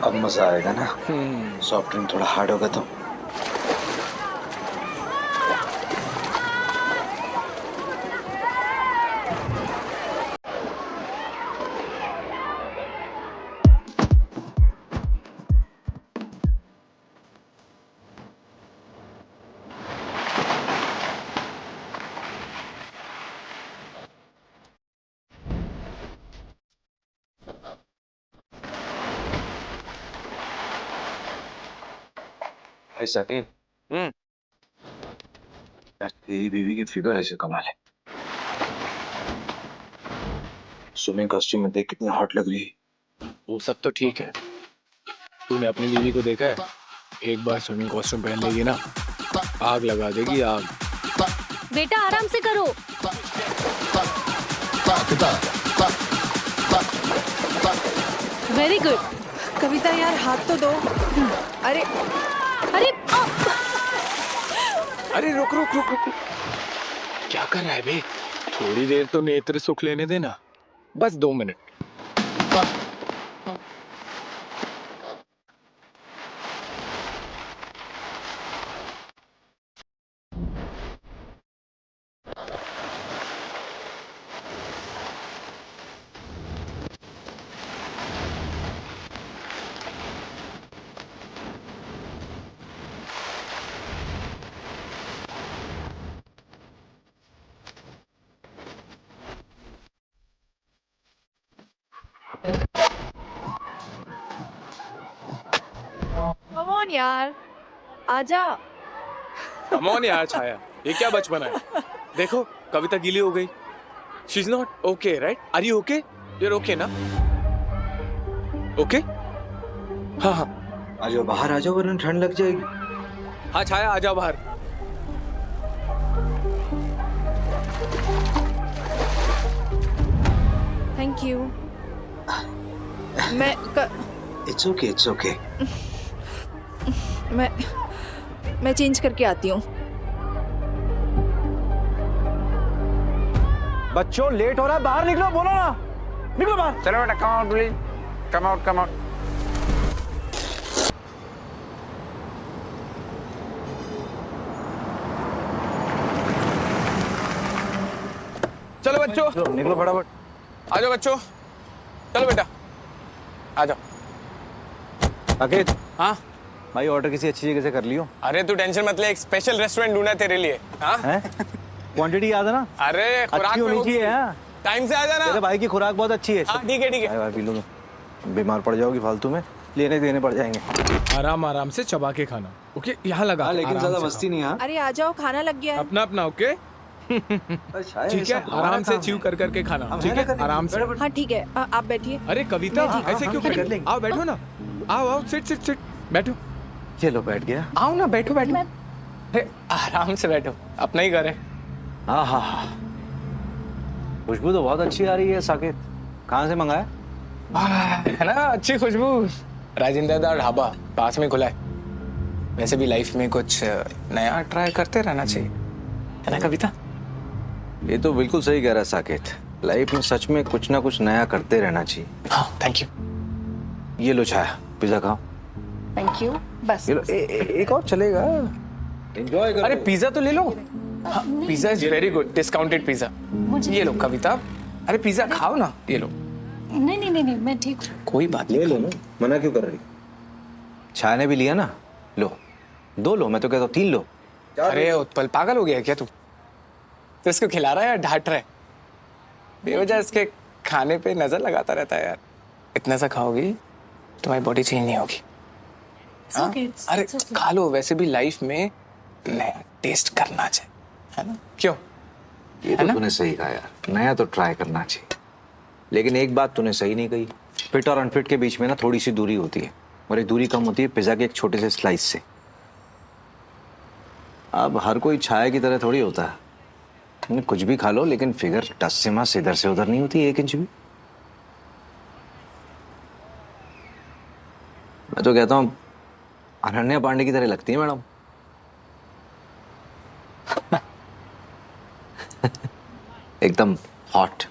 अब मजा आएगा ना। सॉफ्ट ड्रिंक थोड़ा हार्ड होगा तो। ऐसा कि हम्म। यार तेरी बीवी की फिगर ऐसे कमाल है। स्विमिंग कॉस्ट्यूम में देख कितनी हॉट लग रही है। वो सब तो ठीक है। तूने अपनी बीवी को देखा है? एक बार स्विमिंग कॉस्ट्यूम पहन लेगी ना, आग लगा देगी आग। बेटा आराम से करो। Very good. कविता यार हाथ तो दो। अरे अरे अरे रुक रुक रुक रुक। क्या कर रहा है बे? थोड़ी देर तो नेत्र सुख लेने देना, बस 2 मिनट। कम ऑन यार, आजा। कम ऑन यार छाया, ये क्या बचपना है? देखो कविता गीली हो गई। She is not okay, right? Are you okay? You are okay ना? ओके? हाँ हाँ आ जाओ बाहर आ जाओ वरना ठंड लग जाएगी। हाँ छाया आ जाओ बाहर। Thank you. It's okay it's okay. मैं चेंज करके आती हूँ। बच्चों लेट हो रहा है, बाहर निकलो, बोलो ना, निकलो बाहर। चलो बेटा, come out please, come out come out. चलो बच्चों, निकलो फटाफट। आ जाओ बच्चों, चलो बेटा आ जाओ। साकेत, हाँ भाई ऑर्डर किसी अच्छी जगह से कर लियो। अरे तू टेंशन मत ले, एक स्पेशल रेस्टोरेंट ढूंढा है तेरे लिए। हाँ हैं? क्वांटिटी याद है ना? अरे खुराक अच्छी में होनी होगी। चाहिए। हाँ, टाइम से आ जाना। तेरे भाई की खुराक बहुत अच्छी है। हाँ ठीक है ठीक है। भाई पी लो, बीमार पड़ जाओगी फालतू में, लेने देने पड़ जाएंगे। आराम आराम से चबा के खाना, ओके? यहाँ लगा हाँ के लेकिन आराम ज्यादा से मस्ती नहीं। हाँ अरे आ जाओ, खाना लग गया है। अपना अपना, ओके? ठीक है, आराम से च्यू कर करके खाना, ठीक है? आराम से। हाँ ठीक है, आप बैठिए। अरे कविता ऐसे क्यों कर रही? आओ बैठो ना, आओ आओ, सिट सिट सिट, बैठो। चलो बैठ गया। आओ ना, बैठो बैठो। अरे आराम से बैठो, अपना ही घर है। हाँ हाँ हाँ, खुशबू तो बहुत अच्छी आ रही है। साकेत, कहाँ से मंगाया? है ना अच्छी खुशबू। राजेंद्र दा ढाबा पास में खुला है। वैसे भी लाइफ में कुछ नया ट्राई करते रहना चाहिए, है ना कविता? ये तो बिल्कुल सही कह रहा है साकेत, लाइफ में सच में कुछ ना कुछ नया करते रहना चाहिए। हाँ थैंक यू। ये लो छाया, पिज्जा खाओ। Thank you. बस ये लो, एक और चलेगा, एंजॉय करो। अरे पिज्जा तो ले लो। हाँ, pizza is very good, discounted pizza. ये लो कविता, अरे पिज्जा खाओ ना, ये लो। नहीं नहीं नहीं नहीं, मैं ठीक हूँ। कोई बात नहीं, ले लो ना, मना क्यों कर रही? छाया ने भी लिया ना, लो 2 लो, मैं तो कहता हूँ 3 लो। अरे उत्पल पागल हो गया है क्या तू? तो इसको खिला रहा है या डांट रहा है? बेवजह इसके खाने पे नजर लगाता रहता है यार। इतना सा खाओगी तुम्हारी बॉडी चेंज नहीं होगी। हाँ? अरे खा लो, वैसे भी लाइफ में नया टेस्ट करना चाहिए, है ना? क्यों? ये तो तूने सही कहा यार, नया तो ट्राई करना चाहिए। लेकिन एक बात तूने सही नहीं कही, फिट और अनफिट के बीच में ना थोड़ी सी दूरी होती है, और ये दूरी कम होती है पिज्जा के एक छोटे से स्लाइस से। अब हर कोई छाया की तरह थोड़ी होता है, कुछ भी खा लो लेकिन फिगर 10 से मास इधर से उधर नहीं होती 1 इंच भी। मैं तो कहता हूँ अनन्या पांडे की तरह लगती है मैडम। एकदम हॉट।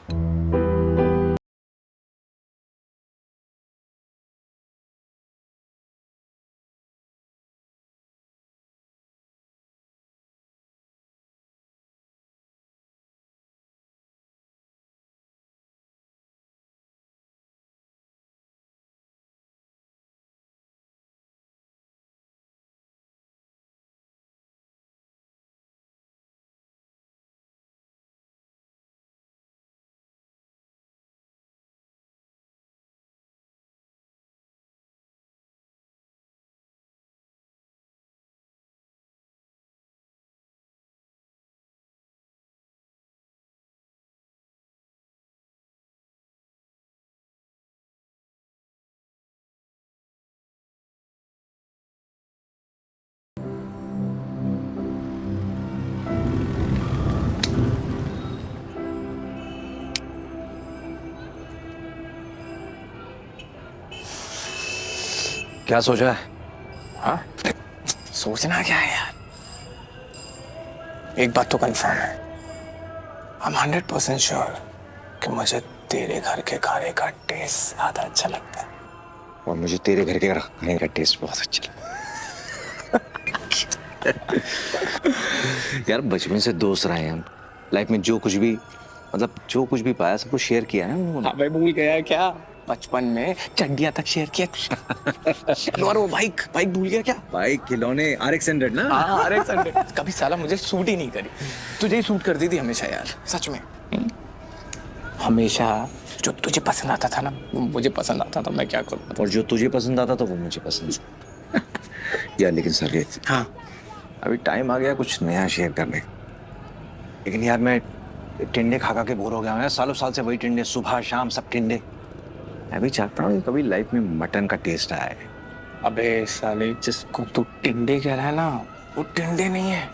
क्या सोचा है? हाँ, सोचना क्या है यार, एक बात तो कंफर्म है, आई एम 100% श्योर कि मुझे तेरे घर के खाने का टेस्ट ज्यादा अच्छा लगता है। और मुझे तेरे घर के खाने का टेस्ट बहुत अच्छा लगा। यार बचपन से दोस्त रहे हैं हम, लाइफ में जो कुछ भी मतलब जो कुछ भी पाया सब कुछ शेयर किया है ना। हाँ भाई, भूल गया क्या? बचपन में चड्डियां तक शेयर किया। और वो बाइक बाइक भूल गया क्या? बाइक, खिलौने, RX 100 ना। हाँ, अरे संडे कभी साला मुझे सूट ही नहीं करी, तुझे ही सूट करती थी हमेशा यार, सच में। हमेशा जो तुझे पसंद आता था ना वो मुझे पसंद आता था, मैं क्या करूँ। और जो तुझे पसंद आता था वो मुझे पसंद यार। लेकिन सर हाँ, अभी टाइम आ गया कुछ नया शेयर करने। लेकिन यार मैं टिंडे खा के बोर हो गया हूँ यार, सालों साल से वही टिंडे, सुबह शाम सब टिंडे। मैं भी चाहता हूँ कभी लाइफ में मटन का टेस्ट आए। अबे साले, जिसको तू टिंडे कह रहा है ना वो टिंडे नहीं है,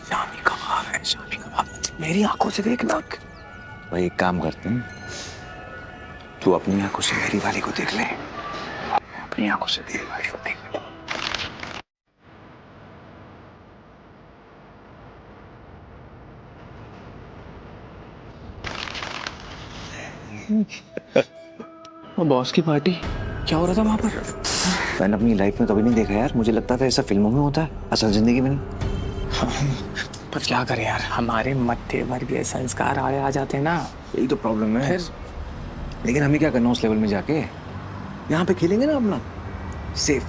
शामी कबाब है, शामी कबाब। मेरी आंखों से देखना। भाई एक काम करते हैं, तू अपनी आंखों से मेरी वाली को देख ले, अपनी आंखों से तेरी वाली को देख ले। बॉस की पार्टी, क्या हो रहा था वहां पर? मैंने अपनी लाइफ में कभी नहीं देखा यार, मुझे लगता था ऐसा फिल्मों में होता है, असल जिंदगी में नहीं। पर क्या करें यार, हमारे मध्य वर्गीय संस्कार आड़े आ जाते हैं ना, यही तो प्रॉब्लम है। फिर लेकिन हमें क्या करना उस लेवल में जाके, यहाँ पे खेलेंगे ना अपना सेफ।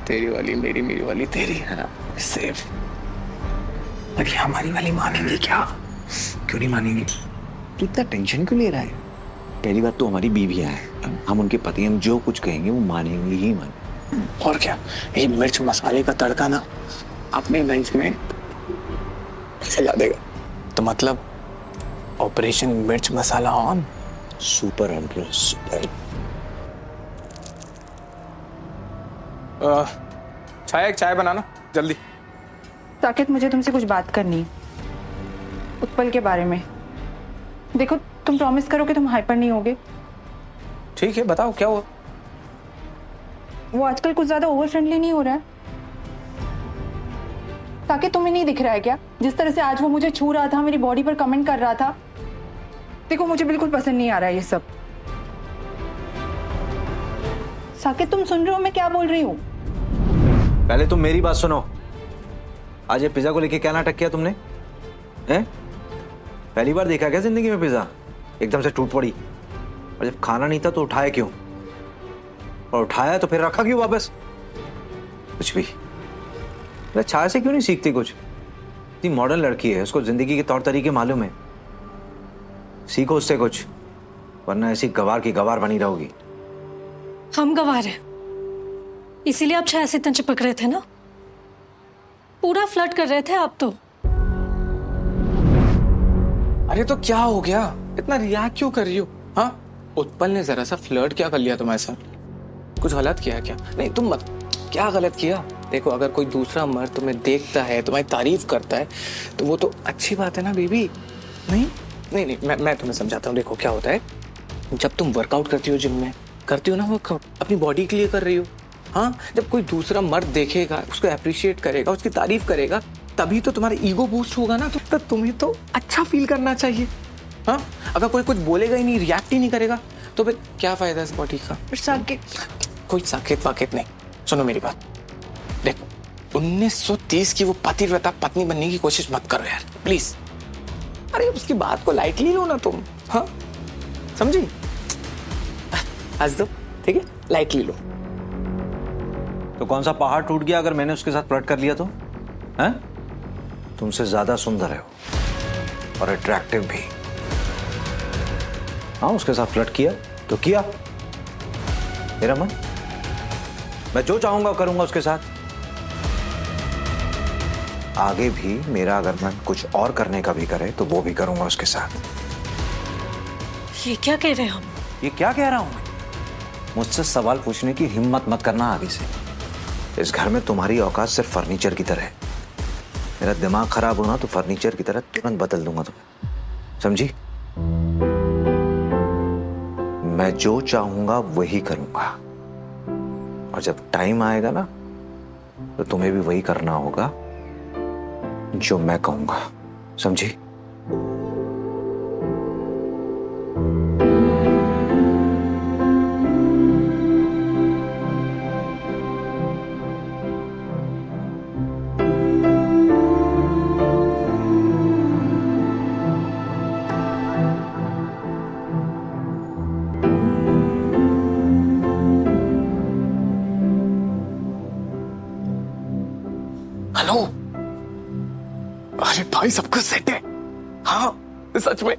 तेरी वाली मेरी, मेरी वाली तेरी, है सेफ। पर ये हमारी वाली मानेंगी क्या? क्यों नहीं मानेंगे? तू इतना टेंशन क्यों ले रहा है? पहली बात तो हमारी बीवियां हैं, हम उनके पति, हम जो कुछ कहेंगे वो मानेंगे ही मानेंगे। और क्या, ये मिर्च मसाले का तड़का ना अपने लंच में खिला देगा। तो मतलब ऑपरेशन मिर्च मसाला ऑन। सुपर अंड्रो सुपर। चाय, एक चाय बनाना जल्दी। साकेत, मुझे तुमसे कुछ बात करनी है, उत्पल के बारे में। देखो, तुम प्रॉमिस करो कि तुम हाइपर नहीं होगे। ठीक है, बताओ क्या हुआ? वो आजकल कुछ ज्यादा ओवर फ्रेंडली नहीं हो रहा है। ताकि तुम्हें नहीं दिख रहा है क्या, जिस तरह से आज वो मुझे छू रहा था, मेरी बॉडी पर कमेंट कर रहा था। देखो, मुझे बिल्कुल पसंद नहीं आ रहा है ये सब। साकेत, तुम सुन रहे हो मैं क्या बोल रही हूँ? पहले तुम मेरी बात सुनो। आज ये पिज्जा को लेके क्या नाटक किया तुमने? हैं? पहली बार देखा क्या जिंदगी में पिज्जा? एकदम से टूट पड़ी। और जब खाना नहीं था तो उठाया क्यों? और उठाया तो फिर रखा क्यों वापस? कुछ भी। अरे छाया से क्यों नहीं सीखती कुछ? इतनी मॉडर्न लड़की है, उसको जिंदगी के तौर तरीके मालूम है। सीखो उससे कुछ, वरना ऐसी गवार की गवार बनी रहोगी। हम गवार हैं, इसीलिए आप छाया से इतना चिपक रहे थे ना, पूरा फ्लर्ट कर रहे थे आप तो। अरे तो क्या हो गया, इतना रिएक्ट क्यों कर रही हो? हाँ, उत्पल ने जरा सा फ्लर्ट क्या कर लिया तुम्हारे साथ? कुछ गलत किया क्या? नहीं तुम मत, क्या गलत किया? देखो, अगर कोई दूसरा मर्द तुम्हें देखता है, तुम्हारी तारीफ करता है, तो वो तो अच्छी बात है ना बेबी। नहीं नहीं नहीं, मैं तुम्हें समझाता हूँ। देखो क्या होता है, जब तुम वर्कआउट करती हो, जिम में करती हो ना वर्कआउट, अपनी बॉडी के लिए कर रही हो। हाँ, जब कोई दूसरा मर्द देखेगा, उसको अप्रिशिएट करेगा, उसकी तारीफ करेगा, तभी तो तुम्हारा ईगो बूस्ट होगा ना। तो तुम्हें तो अच्छा फील करना चाहिए। हाँ, अगर कोई कुछ बोलेगा ही नहीं, रिएक्ट ही नहीं करेगा, तो फिर क्या फायदा इस बॉडी का? कोई साकेत वाकेत नहीं। सुनो मेरी बात, देखो 1930 की वो पतिव्रता पत्नी बनने की कोशिश मत करो यार, प्लीज। अरे उसकी बात को लाइटली लो ना तुम। हाँ, समझी? हंस दो, ठीक है, लाइटली लो। तो कौन सा पहाड़ टूट गया अगर मैंने उसके साथ फ्लर्ट कर लिया तो? हैं? तुमसे ज्यादा सुंदर है वो, और अट्रैक्टिव भी। हाँ, उसके साथ फ्लर्ट किया तो किया, मेरा मन, मैं जो चाहूंगा करूंगा उसके साथ। आगे भी मेरा अगर मन कुछ और करने का भी करे तो वो भी करूंगा उसके साथ। ये क्या कह रहे हैं हम? ये क्या कह रहा हूं मैं? मुझसे सवाल पूछने की हिम्मत मत करना आगे से। इस घर में तुम्हारी औकात सिर्फ फर्नीचर की तरह है। मेरा दिमाग खराब होना तो फर्नीचर की तरह तुरंत बदल दूंगा तुम्हें, समझी? मैं जो चाहूंगा वही करूंगा, और जब टाइम आएगा ना तो तुम्हें भी वही करना होगा जो मैं कहूंगा, समझी? हेलो। अरे भाई सब कुछ सेट है। हाँ सच में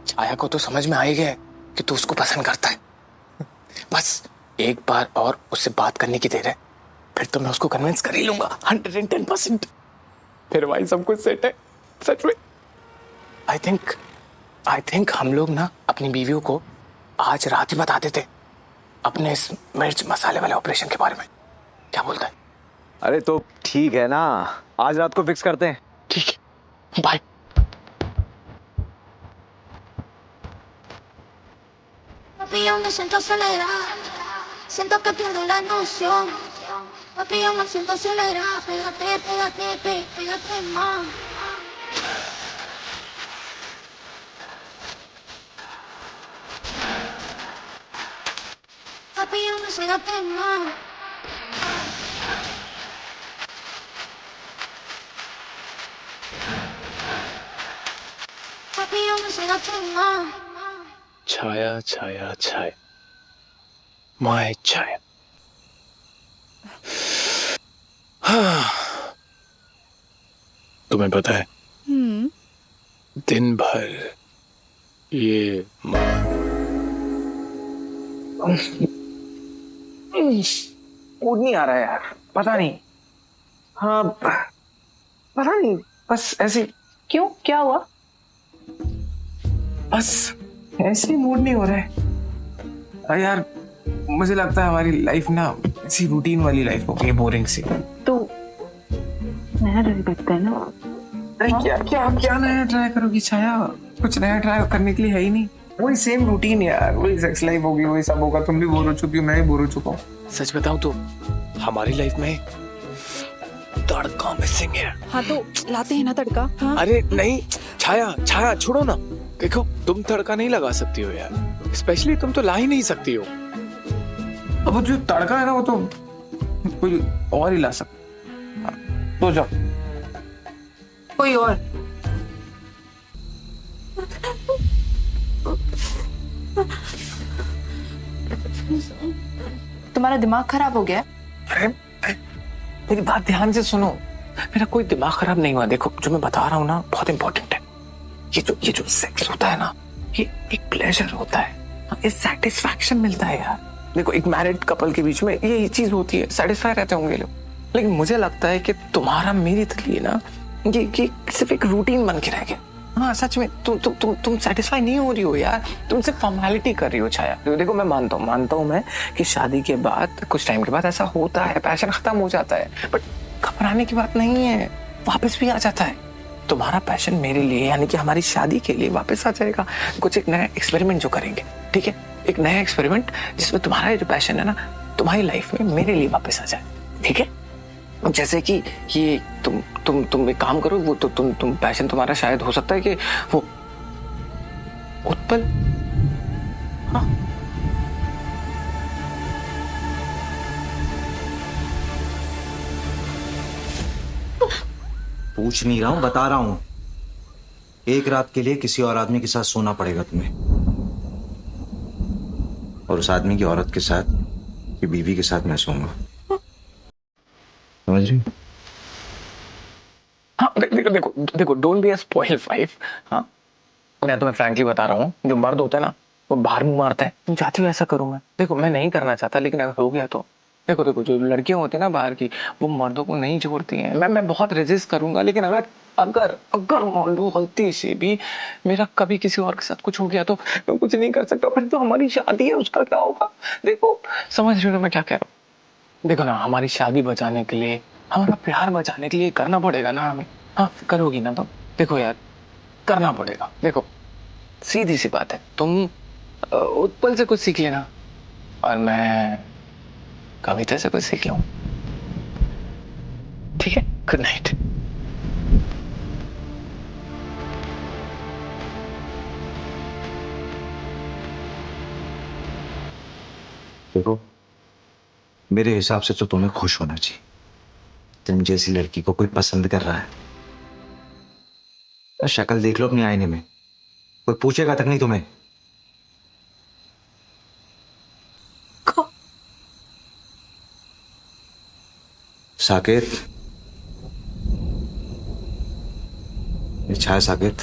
छाया को तो समझ में आ ही गया है कि तू उसको पसंद करता है। बस एक बार और उससे बात करने की देर है, फिर तो मैं उसको कन्विंस कर ही लूंगा 110%। फिर भाई सब कुछ सेट है सच में। आई थिंक हम लोग ना अपनी बीवियों को आज रात ही बता देते अपने इस मिर्च मसाले वाले ऑपरेशन के बारे में। क्या बोलता है? अरे तो ठीक है ना, आज रात को फिक्स करते हैं। ठीक है, bye. Papi, yo me siento acelerada, siento que pierdo la noción. Papi, yo me siento acelerada, pégate, pégate, pégate más. Papi, yo me pégate más. Papi, yo me pégate más. छाया छाया छाया, my छाया। तुम्हें पता है दिन भर ये मूड नहीं आ रहा है यार, पता नहीं। हाँ पता नहीं, बस ऐसे। क्यों, क्या हुआ? बस ऐसे ही मूड नहीं हो रहा है। अरे यार मुझे लगता है हमारी लाइफ ना ऐसी रूटीन वाली लाइफ हो गई, बोरिंग सी। तो नया ट्राई करते हैं ना। अरे क्या क्या क्या नया ट्राई करोगी छाया? कुछ नया ट्राई करने के लिए है ही नहीं। वही सेम रूटीन यार, वही सेक्स लाइफ होगी, वही सब होगा। तुम भी बोर हो चुकी हो, मैं भी बोर हो चुका हूँ। सच बताऊं तो हमारी लाइफ में तड़का मिसिंग है। हाँ तो लाते हैं ना तड़का। हाँ? अरे नहीं छाया, छाया छोड़ो ना। देखो तुम तड़का नहीं लगा सकती हो यार, स्पेशली तुम तो ला ही नहीं सकती हो। अब वो जो तड़का है ना वो तो कोई और ही ला सकता। तो जाओ कोई और। तुम्हारा दिमाग खराब हो गया? अरे मेरी बात ध्यान से सुनो, मेरा कोई दिमाग खराब नहीं हुआ। देखो जो मैं बता रहा हूँ ना बहुत इंपॉर्टेंट है। ये जो सेक्स होता है ना, ये एक प्लेजर होता है, ये सेटिस्फैक्शन मिलता है यार। देखो एक मैरिड कपल के बीच में ये चीज होती है, सेटिस्फाई रहते होंगे लोग। लेकिन मुझे लगता है कि तुम्हारा मेरे लिए ना ये सिर्फ एक रूटीन बन के रह गया। हाँ सच में तुम सेटिस्फाई नहीं हो रही हो यार, तुम सिर्फ फॉर्मेलिटी कर रही हो छाया। देखो मैं मानता हूँ मैं कि शादी के बाद कुछ टाइम के बाद ऐसा होता है, पैशन खत्म हो जाता है, बट घबराने की बात नहीं है, वापस भी आ जाता है। तुम्हारा पैशन मेरे लिए यानी कि हमारी शादी के लिए वापस आ जाएगा। कुछ एक नया एक्सपेरिमेंट जो करेंगे, ठीक है, एक नया एक्सपेरिमेंट जिसमें तुम्हारा जो पैशन है ना तुम्हारी लाइफ में मेरे लिए वापस आ जाए, ठीक है। जैसे कि ये तुम एक काम करो, वो तो तुम पैशन तुम्हारा शायद हो सकता है कि वो उत्पल। हाँ पूछ नहीं रहा हूं, बता रहा हूं। एक रात के लिए किसी और आदमी के साथ सोना पड़ेगा तुम्हें, और उस आदमी की औरत के साथ, की बीवी के साथ मैं सोऊंगा, समझ रही? हाँ देखो don't be a spoil wife. हाँ मैं तुम्हें फ्रैंकली बता रहा हूँ, जो मर्द होता है ना वो बाहर मुंह मारता है। तुम चाहती हो ऐसा करूँ मैं? देखो मैं नहीं करना चाहता, लेकिन अगर हो गया तो देखो जो लड़कियां होती है ना बाहर की, वो मर्दों को नहीं छोड़ती हैं। मैं बहुत रेजिस्ट करूंगा, लेकिन अगर मान लो गलती से भी मेरा कभी किसी और के साथ कुछ हो गया तो मैं कुछ नहीं कर सकता। फिर तो हमारी शादी है, उसका क्या होगा? देखो समझ रहे हो मैं क्या कह रहा हूँ? देखो ना, हमारी शादी बचाने के लिए, हमारा प्यार बचाने के लिए करना पड़ेगा ना हमें। हाँ करोगी ना? तो देखो यार करना पड़ेगा। देखो सीधी सी बात है, तुम उत्पल से कुछ सीख लेना और मैं कविता से कुछ सीख लूं। ठीक है, गुड नाइट। देखो, मेरे हिसाब से तो तुम्हें खुश होना चाहिए। तुम जैसी लड़की को कोई पसंद कर रहा है। शक्ल देख लो अपने आईने में, कोई पूछेगा तक नहीं तुम्हें। साकेत, ये छाया साकेत।